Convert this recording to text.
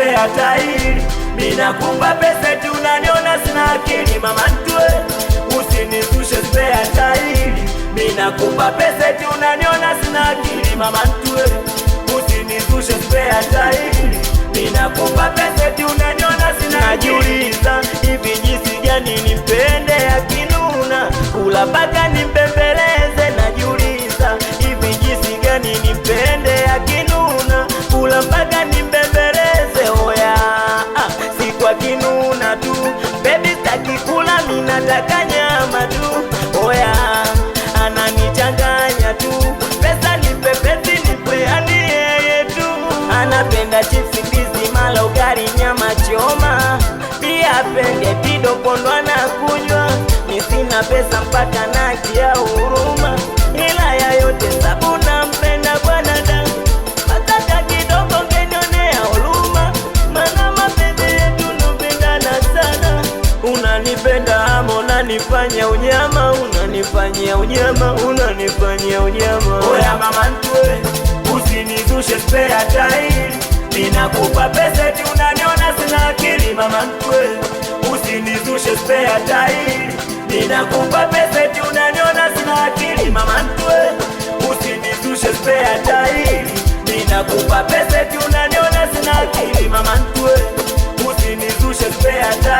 spare tire. Ninakupa pesa eti unaniona sina akili. Mama ntue, usinizushe spare tire. Ninakupa pesa eti unaniona sina akili. Mama ntue, usinizushe spare tire. Ninakupa pesa eti unaniona sina akili. Najiuliza hivi jinsi gani nimpende akinuna, kula paka nimpembeleze. Najiuliza hivi jinsi gani nimpende akinuna, kula paka nimpembeleze. Oya, si kwa kinuna tu baby, sitaki kula, mimi nataka nyama tu. Oya, ananichanganya tu, pesa nipe, pesi nipe, yani yeye tu. Anapenda chips, ndizi, mala, ugali, nyama choma, pia pende tido pondo anakunywa. Ni sina pesa mpaka nakia huruma, ila ya yote sabu nampenda bwana dangu. Mataka kidogo ngenionea huruma, mana mapenzi yetu nupendana sana. Unanipenda ama unanifanya unyama, unanifanyia unyama, unanifanyia unyama. Oya mama ntue, usinizushe spare tire. Ninakupa pesa eti unaniona sina akili. Mama ntue, usinizushe spare tire. Ninakupa pesa eti unaniona sina akili. Mama ntue, usinizushe spare tire. Ninakupa pesa eti unaniona sina akili. Mama ntue, usinizushe spare tire.